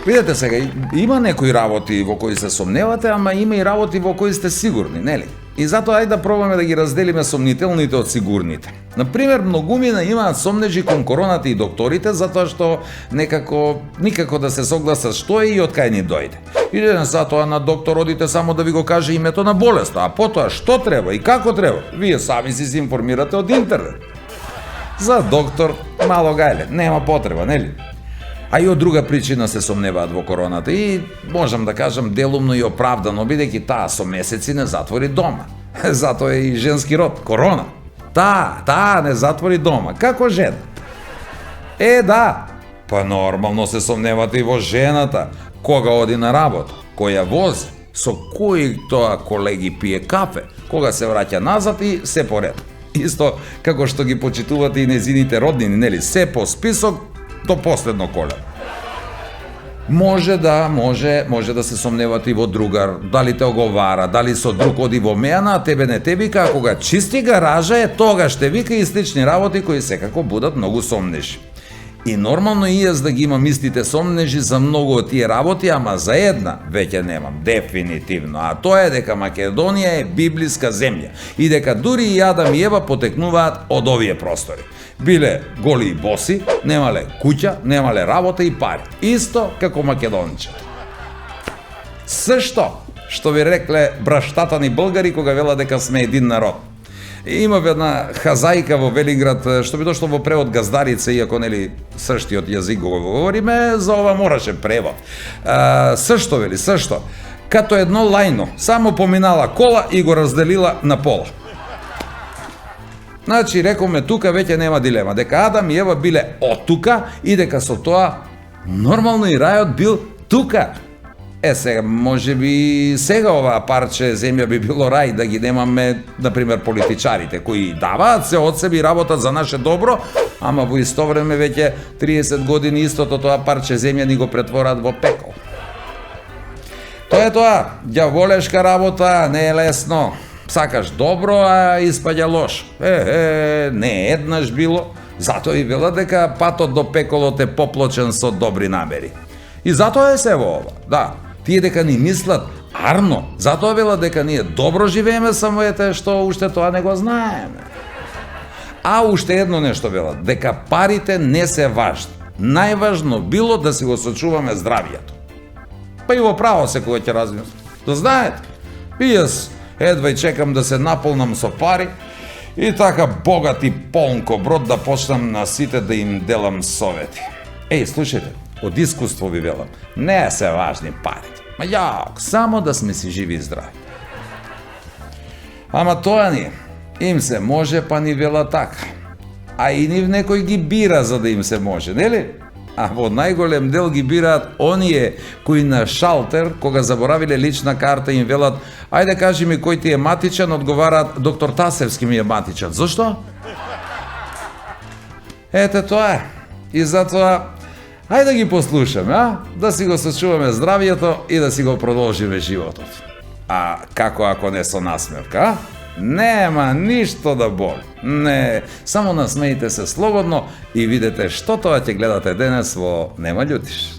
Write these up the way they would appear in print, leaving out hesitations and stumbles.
Видете сега, има некои работи во кои се сомневате, ама има и работи во кои сте сигурни, нели? И затоа ајде да пробаме да ги разделиме сомнителните од сигурните. Например, многумина имаат сомнежи кон короната и докторите, затоа што никако да се согласат што е и од кај ни дојде. Идете затоа на доктор, одите само да ви го каже името на болеста, а потоа што треба и како треба, вие сами си се информирате од интернет. За доктор мало гајле, нема потреба, нели? А и од друга причина се сомневаат во короната и можам да кажам делумно и оправдано, бидејќи таа со месеци не затвори дома. Затоа е и женски род, корона. Таа не затвори дома, како жена. Да, па нормално се сомневаат и во жената, кога оди на работа, која вози, со кои тоа колеги пие кафе, кога се враќа назад и се поред. Исто како што ги почитувате и незините роднини, нели, се по список до последно колено. Може да се сомневате и во другар, дали те оговара, дали со друг оди во мејана, а тебе не те вика, а кога чисти гаража е, тогаш те вика и слични работи кои секако будат многу сомнежи. И нормално и јас да ги имам истите сомнежи за многу од тие работи, ама за една веќе немам, дефинитивно, а тоа е дека Македонија е библиска земја и дека дури и Адам и Ева потекнуваат од овие простори. Биле голи и боси, немале куќа, немале работа и пари, исто како македончето. Сшто што ви рекле браштата ни българи кога велат дека сме един народ. Има една хазајка во Велинград, што би дошло во превод газдарица, иако нели срштиот јазик го говориме, за ова мораше превод. Сшто вели, сшто, като едно лајно, само поминала кола и го разделила на пола. Значи, рекоме, тука веќе нема дилема, дека Адам и Ева биле од тука и дека со тоа нормално и рајот бил тука. Сега, може би сега оваа парче земја би било рај да ги немаме, например, политичарите, кои даваат се од себе и работат за наше добро, ама во исто време веќе 30 години истото тоа парче земја ни го претвораат во пекол. Тоа е тоа, ѓаволешка работа, не е лесно. Сакаш добро, а испаѓа лош. Не еднаш било, затоа и велат дека патот до пеколот е поплочен со добри намери. И затоа е се во ова, да. Тие дека ни мислат арно, затоа велат дека ние добро живееме, само ете што уште тоа не го знаеме. А уште едно нешто велат, дека парите не се важни. Најважно било да си го сочуваме здравието. Па и во право се кога ќе размислам. Да знаете, и јас едва и чекам да се наполнам со пари и така богат и полн брод да почнам на сите да им делам совети. Слушајте, од искуство ви велам, не се важни парите. Само да сме си живи и здрави. Ама тоа ни, им се може, па ни вела така. А и нив некој ги бира за да им се може, нели? А во најголем дел ги бираат оние кои на шалтер, кога заборавиле лична карта, им велат, ајде кажи ми кој ти е матичен, одговараат, доктор Тасевски ми е матичен. Зошто? Ете тоа е. И затоа, ајде да ги послушаме, да си го сочуваме здравието и да си го продолжиме животот. А како ако не со насмевка, Нема ништо да боли. Не, само насмејте се слободно и видете што тоа ќе гледате денес во Нема љутиш.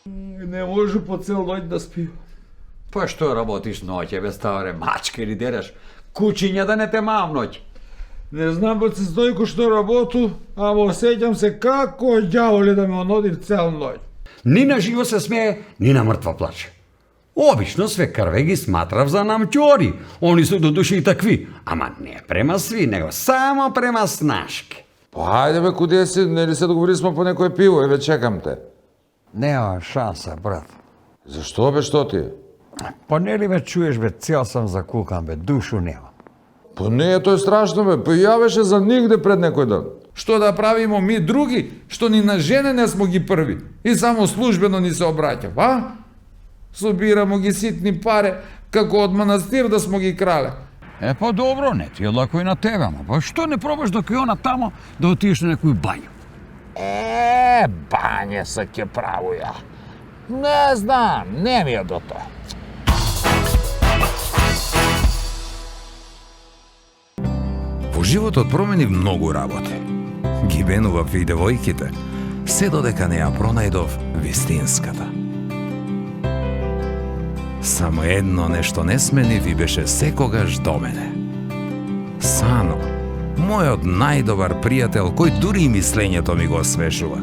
Не може по цел ноќ да спи. Па што работиш ноќе, бе ставаре, мачка или дереш? Кучиња да не те мам ноќ. Не знам бе се Стојко што работу, ама осеќам се како ѓаволи да ме оноди цел ноќ. Ни на живо се смее, ни на мртва плаче. Обично свекарве ги сматрав за намќори, они се до души и такви, ама не према сви, него само према снашки. Па ајде бе, куде си, нели се договори смо по некој пиво, еве чекам те. Нема шанса, брат. Зашто бе, што ти? Па нели ме чуеш бе, цел сам закукан бе, душу нема. Па не е тој страшно бе, појавеше за нигде пред некој ден. Што да правимо ми други, што ни на жене не смо ги први и само службено ни се обраќав, а? Собирамо ги ситни паре, како од манастир да смо ги крале. Па добро, не ти е лако и на тебе, ама па што не пробаш доки она тамо да отидеш на некој бању? Бање се ќе праву ја. Не знам, не ми е до тоа. Во животот промени многу работи. ги бенував и девојките, се додека не ја пронајдов вистинската. Само едно нешто несменив и беше секогаш до мене. Сано, мојот најдобар пријател, кој дури и мислењето ми го освежува.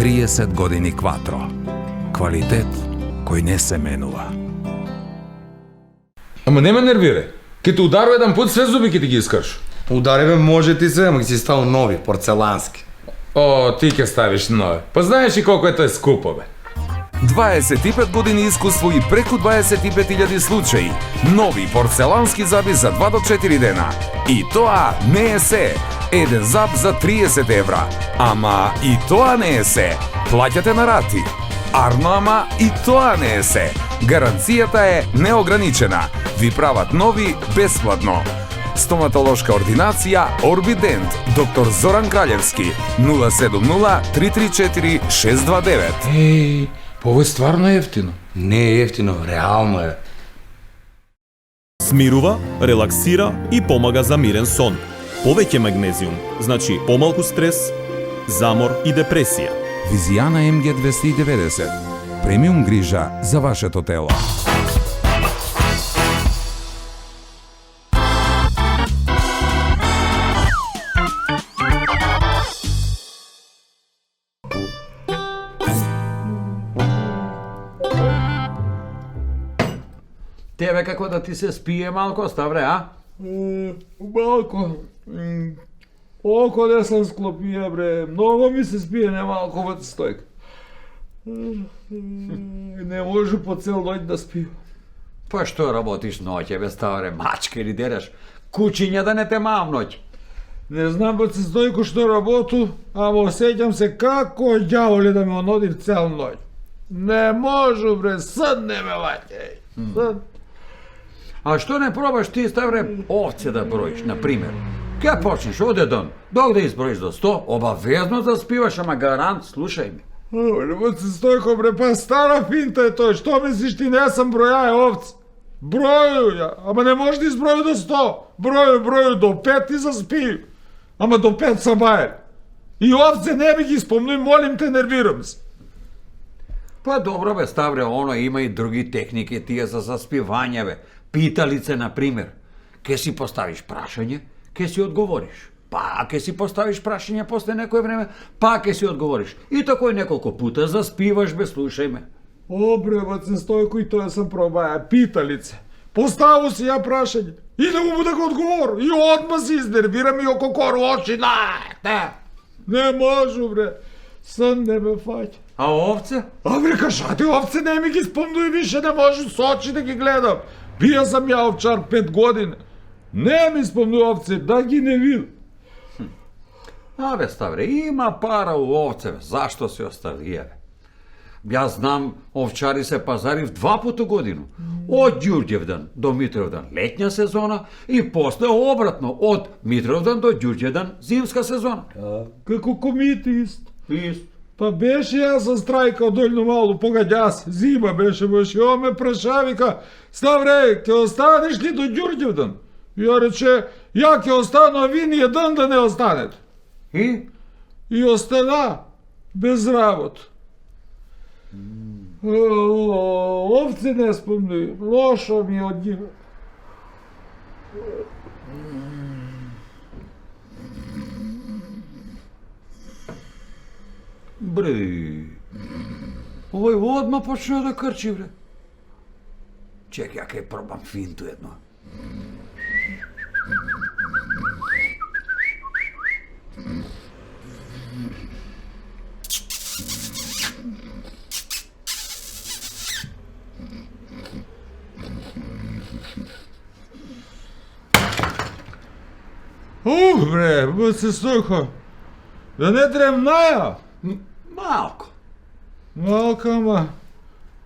30 години кватро. Квалитет кој не се менува. Ама не ме нервирај. Ке те ударува еден пут, све зуби ке ти ги искаш. Удари ме, може ти се, ама ги си ставил нови, порцелански. О, ти ке ставиш нови. Па знаеш и колко е тој скупо, бе. 25 години искуство и преку 25.000 случаи. Нови порцелански заби за 2 до 4 дена. И тоа не е се. Еден заб за 30 евра. Ама и тоа не е се. Плаќате на рати. Арно, ама и тоа не е се. Гаранцијата е неограничена. Ви прават нови бесплатно. Стоматолошка ординација Орбидент, доктор Зоран Краљевски, 070-334-629. Еј, па ово е стварно ефтино. Не е ефтино, реално е. Смирува, релаксира и помага за мирен сон. Повеќе магнезиум, значи помалку стрес, замор и депресија. Визијана МГ 290. Премиум грижа за вашето тело. Тебе како да ти се спие малко, Ставре, а? Малко. Око не сам склопија, бре. Много ми се спие, не малко во стојка. Не може по цел ноќ да спи. Па што работиш ноќе, бе, Ставре, мачка или дереш? Кучиња да не те мам ноќ. Не знам по Стојко што работу, ама осеќам се како ѓаволи да ме оноди цел ноќ. Не можу, бре, сон не ме ваќа. Сон. А што не пробаш ти, Ставре, овце да броиш, на пример? Ке почнеш од еден, док да изброиш до 100, обавезно да спиваш, ама гарант, слушај ми. Во Стојко, бре, па стара финта е тој. Што мислиш ти, не сам бројај овце? Броју ја, ама не може да изброју до 100. Броју до 5 и заспiju. Ама до 5 сам бајер. И овце не би ги спомнуј, молим те, нервирам се. Па добро, бе, Ставре, оно има и други техники тие за заспивање, бе. Питалице, на пример. Ке си поставиш прашање, ке си одговориш. Па ке си поставиш прашање после некој време, па ке си одговориш. И тако и неколку пута заспиваш, бе, слушај ме. О, бре, во Стојко, и тоа сам пробаја. Питалице. Поставу си ја прашање. И да му да го одговор. И одма се изнервирам и ококору очи. Не можу, бре. Сон не ме фаќа. А овце? А, бре, кажати, овце не ми ги спомнуј више, не можу со очи да ги гледам. Бија сам ја овчар 5 години. Не ми спомнуј овце, да ги не видам. Абе, Ставре, има пара у овце, бе. Зашто се оставија, бе? Јас знам, овчари се пазарив 2 пута годину. Од Ѓурѓевдан до Митровдан летња сезона и после обратно, од Митровдан до Ѓурѓевдан зимска сезона. Како комите ист. Ист. Па беше јас за страјка дојно малу, погаѓа се, зима беше, о ме праша, вика, Ставре, ќе останеш ли до Ѓурѓевдан? Ја рече, ја ќе остану, а ви ни еден да не останете. И? И остана без работа. Овце не спомнуј, лошо ми од нив. Бре, овој одма почна да крчи, бре. Чекај, ја ке пробам финту едно. Бре, бе се Стојко, да не дремнаја. Малко. Малко, ама,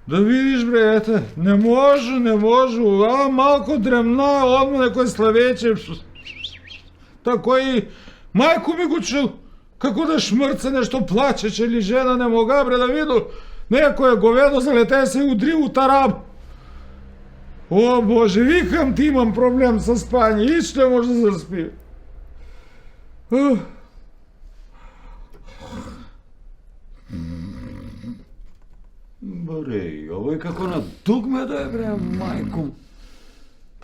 да видиш, бре, ете, не можу, а малко дремна, одма некој славече. Тако и мајко ми го чул, како да шмрце нешто плачеше или жена не мога, бре, да виду, некој говедо залете се удри у тараб. О, Боже, викам ти имам проблем со спање, и што може да заспи. Barej, ovo je kako na dugme da je, bre, majkom.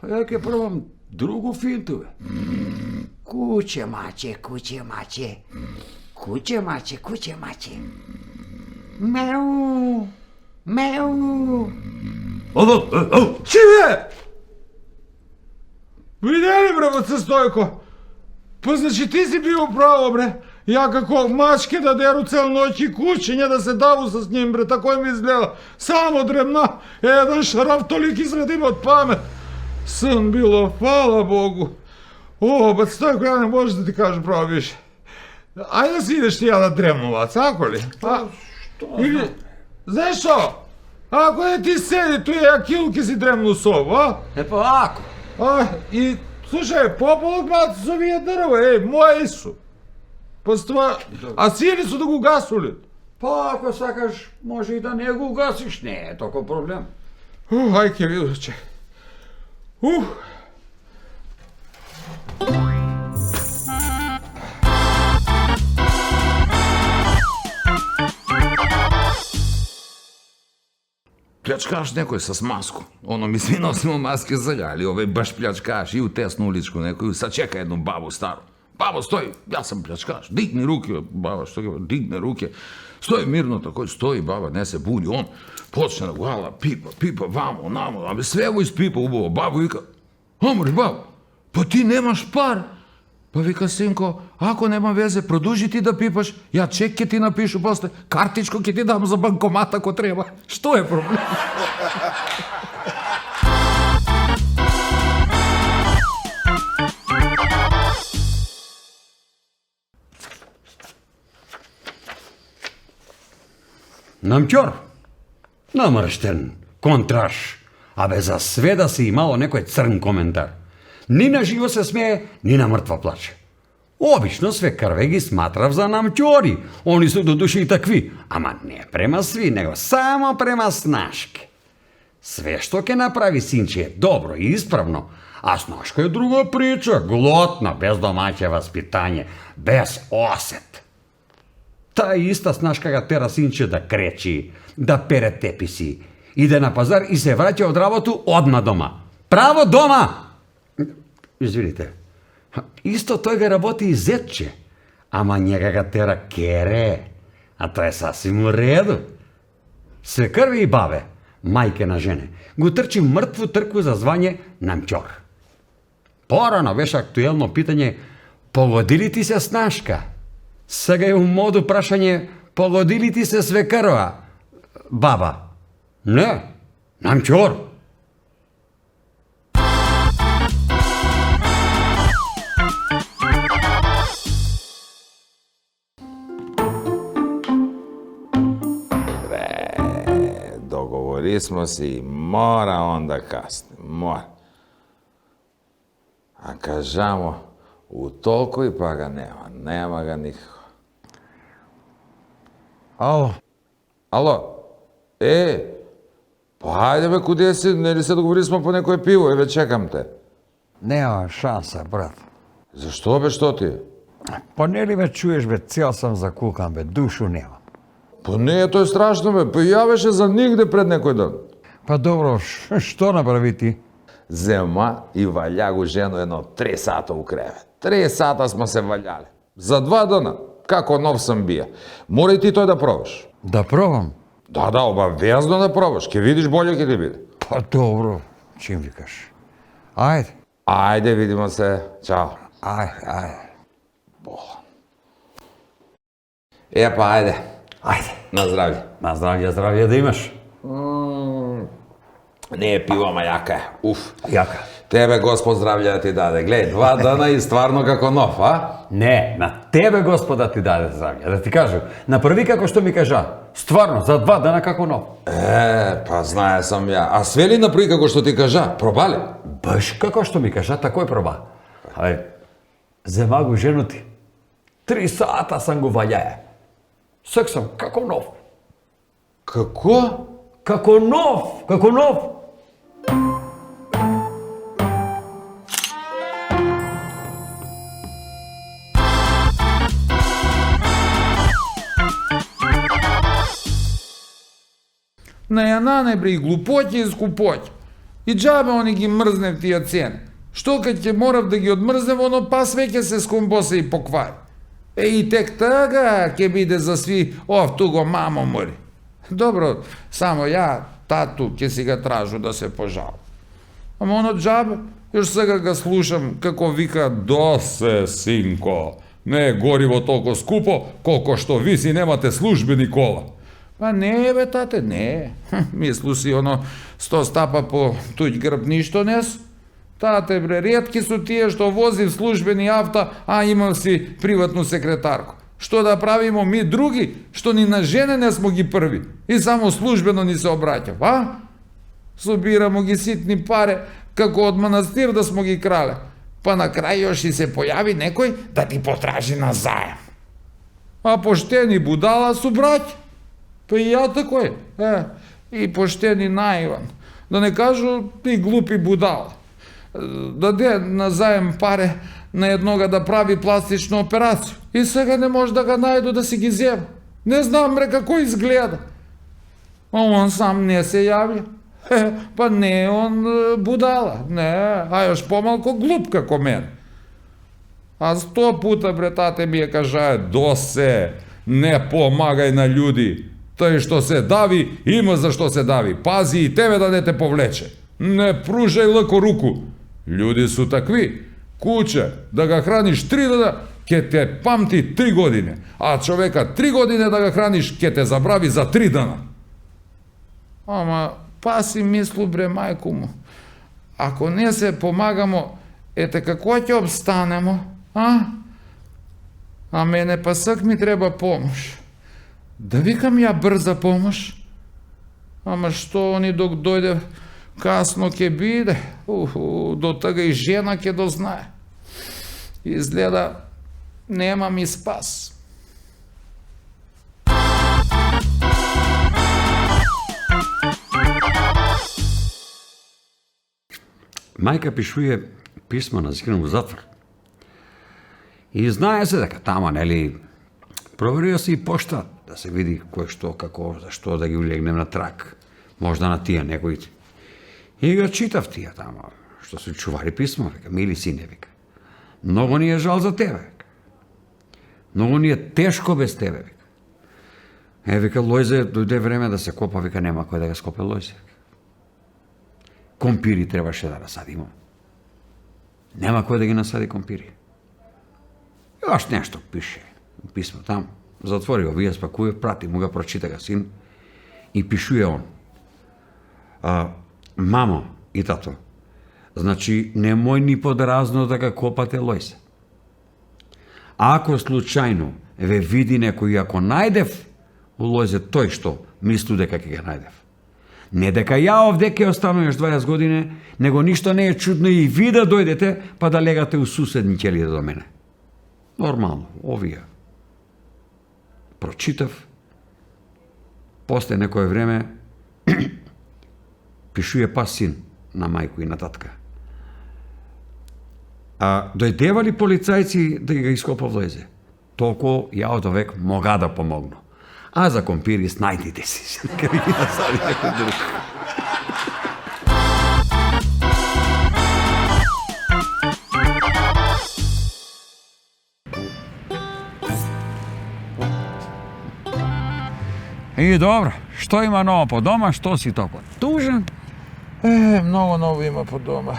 Pa ja ke probam drugu fintu, be. Kuće mače, kuće mače. Kuće mače, kuće mače. Meu, meu. Čime? Vidjeli bre, Vaca Stojko? Pa znači ti si bio pravo bre. Ja kako mačke da deru cel noć i kućenja da se davu sa s njim bre, tako je mi izgleda. Samo dremna, jedan šaraf toliki sredim od pamet. San bilo, hvala Bogu. O, Vaca Stojko, ja ne možeš da ti kažem pravo više. Ajde da si ideš ti ja da dremnu, Vaca, ako li? Pa, ili, znaš što? Ako je ti sedi tu je ja kilke si dremnu u sobu, a? E pa ako? I, slušaj, popolog macovi je drvo, moji su. Pa a sili su da ga ugasuli. Pa ako sakaš, može i da ne ga ugasiš, ne je toko problem. Ajke, viduće. Pljačkaš nekoj sa maskom. Ono, mi svi nosimo maske za lja, ali ovaj baš pljačkaš i u tesnu uličku nekoju, sad čeka jednu babu staru. Babo, stoji, ja sam pljačkaš, digni ruke, baba, što je, digne ruke. Stoji mirno, tako stoji, baba, ne se budi, on počne da vala, pipa, vamo, namo, a sve evo iz pipa ubovo, babu vika, omori, babo, pa ti nemaš par. Pa vika, sinko, ako nema veze, produži ti da pipaš, ja ček ke ti napišu posle, kartičko ke ti dam za bankomat ako treba. Što je problem? Namćor, namršten, kontraš, abe za sve da si imao nekoj crn komentar. Ni na živo se smeje, ni na mrtvo plače. Obično sve karvegi smatrav za namćori, oni su do duše i takvi, ama ne prema svi, nego samo prema snaške. Sve što ke napravi sinče je dobro i ispravno, a snaška je druga priča, glotna, bez domaće vaspitanje, bez oset. Ta ista snaška ga tera sinče da kreći, da pere tepisi, ide na pazar i se vraća od rabotu odmah doma. Pravo doma! Izvinite, isto toj ga raboti i zetče, ama njega ga tera kere, a to je sasvim u redu. Sve krvi i babe, majke na žene, go trči mrtvu trku za zvanje namćor. Porano već aktuelno pitanje, pogodili ti se snaška? Сега je u modu prašanje, pogodili ti se sve krva? Baba, ne, namćor. Dogovorismo se i mora onda kasni, mora. A kažamo, u toliko i pa ga nema ga nikako. Alo, pa hajde be, kude si, ne li se dogovorismo po nekoj pivu, već čekam te. Nema šansa, brat. Zašto be, što ti je? Pa ne li me čuješ, be, cijel sam zakukan, be, dušu nemam. Pa ne, to je strašno be, pa ja veše za nigde pred nekoj dan. Pa dobro, što napraviti? Zema i valjagu ženu jedno 3 sata u krevet. 3 sata smo se valjali. Za 2 dana, kako nov sam bija. Mora i ti to da probaš. Da probam? Da, obavezno da probaš, ke vidiš bolje ke ti bide. Pa dobro, čim vikaš. Ajde. Ajde, vidimo se, čao. Ajde. Pa ajde. Ajde. Na zdravlje. Na zdravlje da imaš. Nije pivo, ma jaka je. Jaka. Tebe Gospod zdravlja da ti dade. Glej, 2 dana i stvarno kako nov, a? Ne, na tebe Gospoda ti dade zdravlja. Da ti kažem, napravi kako što mi kaža. Stvarno, za 2 dana kako nov. Pa znaja sam ja. A sve li napravi kako što ti kaža? Probali? Baš kako što mi kaža, tako je proba. Ali, zemagu ženu ti. 3 sata sam go valjaje. Sek sam kako nov. Kako? Kako nov. Најанане бре и глупоти и скупоти. И џабе они ги мрзнев тие цени. Што кај ќе морав да ги одмрзнев, оно пас веќе се скомбосе и поквари. И тек тага ќе биде за сви туго мамо мори. Добро, само ја, тату, ќе си го тражу да се пожал. Ама оно џабе, још сега ga слушам како вика досе, синко. Не е гориво толку скупо, колко што ви си немате службени кола. Па не бе, тате, не. Мислу си оно 100 стапа по туѓ грб ништо нес. Тате бре, ретки су тие што вози в службени авта, а имам си приватну секретарку. Што да правимо ми други, што ни на жене не смо ги први и само службено ни се обраќав, а? Собирамо ги ситни паре, како од манастир да смо ги крале. Па на крај још и се појави некој да ти потражи на заем. А поштени будала су браќа. Па и ја такој, и поштени наиван. Да не кажу и глупи будала. Даде на заем паре на еднога да прави пластична операција и сега не може да ga најду да си ги зема. Не знам бре како изгледа. А он сам не се јавија. Па не он будала, не, а још помалку глуп како мен. А 100 пута бре тате ми ја кажае, досе, не помагај на људи. Тој што се дави, има за што се дави. Пази и тебе да не те повлече. Не пружај лако руку. Људи су такви. Куче, да ga храниш 3 дена, ќе те памти 3 години. А човека 3 години да ga храниш, ќе те забрави за 3 дена. Ама, па си мислу бре мајку му. Ако не се помагамо, ете како ќе обстанемо, а? А мене па сак ми треба помош. Да викам ја брза помош? Ама што они док дојде касно ќе биде, до тага и жена ќе дознае. Изгледа нема ми спас. Мајка пишуе писма на сина во затвор. И знае се дека тама, нели, проверија се и пошта, да се види кој што, како, зашто да ги улегнем на трак. Можда на тие некоите. И го читав тие тама, што се чувари писма, века, мили сине, века. Многу ни е жал за тебе, века. Многу ни е тешко без тебе, века. Века, Лојзе, дојде време да се копа, века, нема кој да го скопе Лојзе, века. Компири требаше да насадимо. Нема кој да ги насади компири. И още нешто пише, писма там. Затвори го, вие спакуе, прати му го, прочита ga син и пишуе он. Мамо и тато, значи немој ни подразно да ga копате Лојзе. Ако случајно ве види некој, ако најдев у Лојзе тој што мислу дека ќе ga најдев. Не дека ја овде ќе остану još 20 години, него ништо не е чудно и ви да дојдете, па да легате у суседни ќелија до мене. Нормално, овие. Прочитав, после некое време, пишуе па син на мајку и на татка. Дојдевали полицајци да ги ископав Лојзе. Толку ја од овек мога да помогну. А за компири снајдите си. Ке ви ги насади некој друг. И добро, што има ново по дома, што си толку тужен? Многу ново има по дома.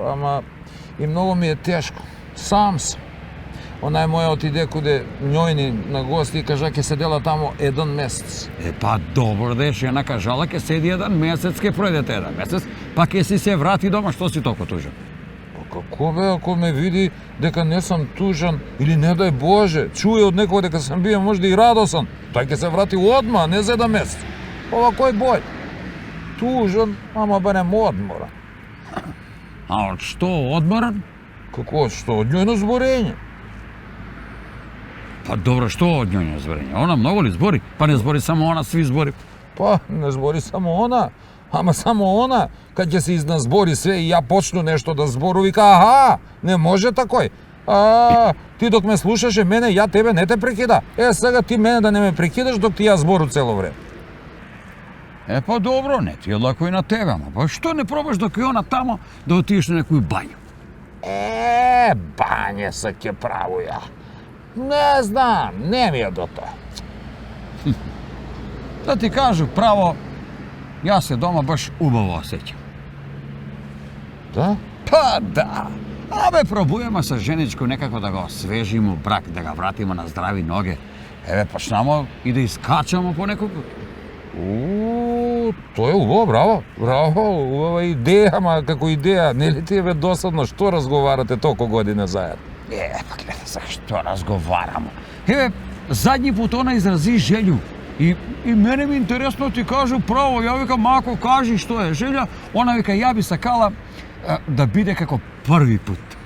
Ама и многу ми е тешко. Сам сам. Онај моја отиде куде њојни на гости и кажа ќе седела тамо 1 месец. Па добро да жена кажала ќе седи 1 месец, ќе пројдете 1 месец, па ќе си се врати дома, што си толку тужен? Па како бе, ако ме види дека не сум тужан или не дај Боже, чуе од некој дека сам биен можда и радосан, тој ќе се врати одма, не за 1 месец. Ова кој бој? Тужан, ама барем одморан. А од што одморан? Како од што? Од њојно зборење. Па добро, што од њојно зборење? Она многу ли збори? Па не збори само она, сви збори. Па, не збори само она, ама само она, кад ќе се изназбори све и ја почну нешто да збору, вика, аха, не може такој. Ти док ме слушаше мене, ја тебе не те прекида. Сега ти мене да не ме прекидаш док ти ја збору цело време. Е, па добро, не ти е лако и на тебе, ама па што не пробаш док е она тамо да отидеш на некој бању? Бање се ќе правуја. Не знам, не ми е до тоа. Да ти кажу право, јас се дома баш убаво осеќам. Да? Па да. Абе, пробуеме со женичко некако да го освежимо брак, да го вратиме на здрави ноге. Еве, почнамо и да искачамо по некој пат. Тоа е убаво, браво. Браво, убава идеја, ама како идеја, нели ти е досадно што разговарате толку година заедно? Па гледа за што разговарамо. Еве, задњи пут она изрази желју. И мене ми интересно ти кажу право, ја викам, мако, кажи што е желја, она вика, ја би сакала да биде како први пут,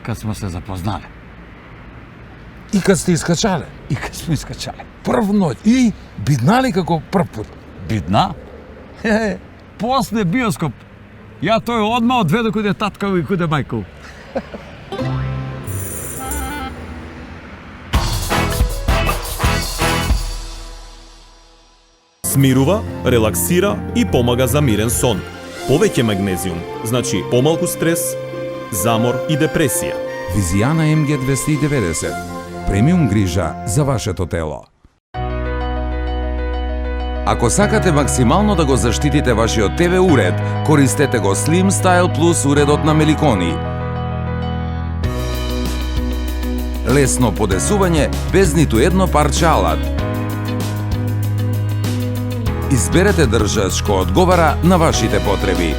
кад сме се запознале. И кад сте искачале? И кад сме искачале. Прв ноќ и биднали како прв пут. Бидна? После биоскоп. Ја тој одма одведе куде татка и куде мајка. Смирува, релаксира и помага за мирен сон. Повеќе магнезиум, значи помалку стрес, замор и депресија. Визијана МГ 290. Премиум грижа за вашето тело. Ако сакате максимално да го заштитите вашиот ТВ уред, користете го Slim Style Plus уредот на Меликони. Лесно подесување без ниту едно парче алат. Изберете држач кој одговара на вашите потреби.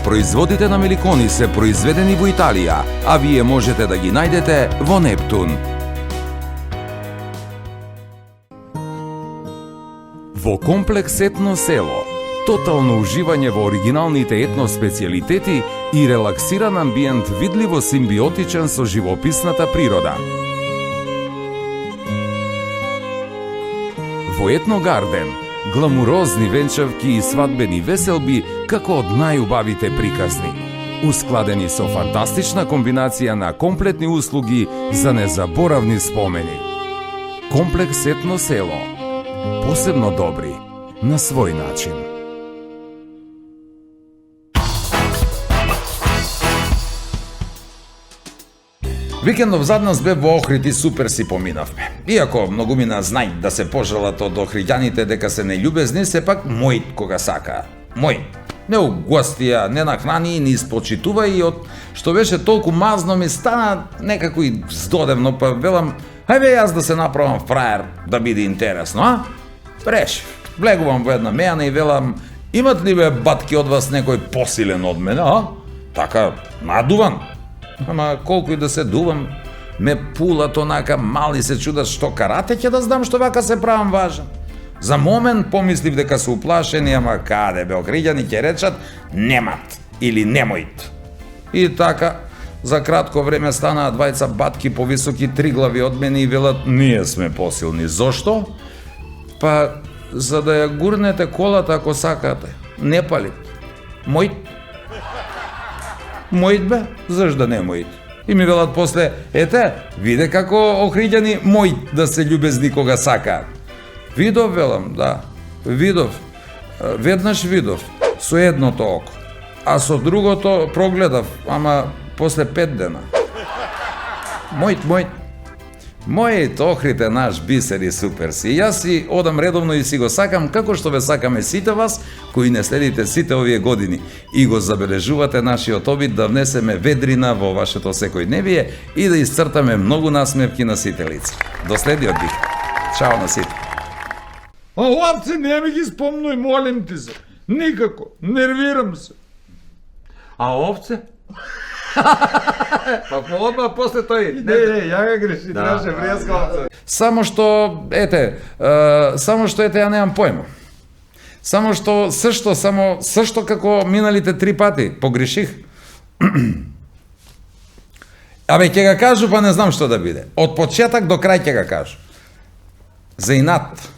Производите на Меликони се произведени во Италија, а вие можете да ги најдете во Нептун. Во комплекс Етно село, тотално уживање во оригиналните етно специјалитети и релаксиран амбиент видливо симбиотичен со живописната природа. Во Етно Гарден, гламурозни венчавки и свадбени веселби како од најубавите приказни, ускладени со фантастична комбинација на комплетни услуги за незаборавни спомени. Комплекс Етно село, посебно добри на свој начин. Викендов зад нас бе во Охрид и супер си поминавме. Иако многумина знај да се пожелат од охриѓаните дека се нељубезни, сепак мојт кога сакаа. Мој. Не угостија, не нахрани, ни испочитува и од што беше толку мазно ми стана некако и здодевно, па велам, хајде јас да се направам фраер, да биде интересно, а? Решив. Влегувам во една мејана и велам, имат ли бе батки од вас некој посилен од мене, а? Така, надуван. Ама колку и да се дувам, ме пулат онака, мали се чудат што карате ќе да знам што вака се правам важен. За момент помислив дека се уплашени, ама каде бе, охриѓани ќе речат немат или немојт. И така, за кратко време станаа двајца батки повисоки, триглави од мене и велат, ние сме посилни. Зошто? Па, за да ја гурнете колата ако сакате. Не палит. Мојт. Мојт бе, зашда не мојт? И ми велат после, ете, виде како охриѓани мојт да се љубезни кога сакаат. Видов, велам, да, видов. Веднаш видов, со едното око. А со другото прогледав, ама после 5 дена. Мојт. Мојот Охрид е наш бисер и супер си. Јас си одам редовно и си го сакам како што ве сакаме сите вас, кои не следите сите овие години и го забележувате нашиот обид да внесеме ведрина во вашето секојдневие и да исцртаме многу насмевки на сите лица. До следниот дих. Чао на сите. А овце не ми ги спомнуј, молим ти се. Никако, нервирам се. А овце? Па одма после тој. Не, ја га греши, требаше врезка овце. Само што ја немам појма. Само што како миналите 3 пати погреших. Абе, ќе га кажу, па не знам што да биде. Од почеток до крај ќе га кажу. За инат.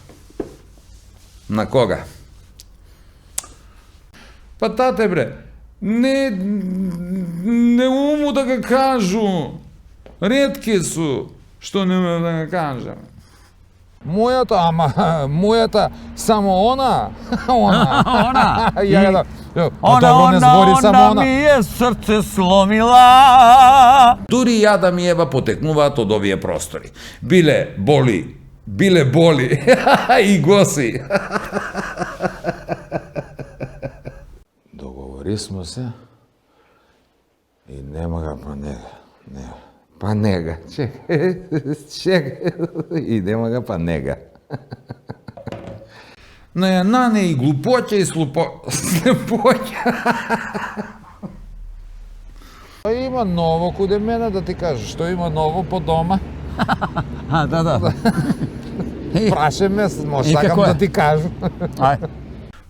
На кога? Па тате бре, не уму да га кажу. Ретки су, што не ме да га кажам. мојата само она. Она. Ја да. Ona mi je srce slomila. Дури и Адам и Ева потекнуваат од овие простори. Биле боли и госи. Договори смо се и нема га па нега. Чекај. И нема га па нега. На јанане и глупоќа и слепоќа. Има ново куде мене да ти кажа, што има ново по дома? Da. Праше ме, може И сакам како е? да ти кажам.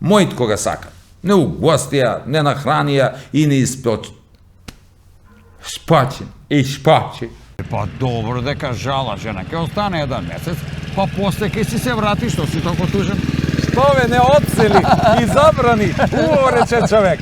Мојот кога сакам. Не угостија, не нахранија и не испоч. Шпачи. Pa dobro дека žala žena, ќе остане jedan месец, pa после ќе си се врати, што си толку тужен? Што ве не одсели и забрани, уво рече човек.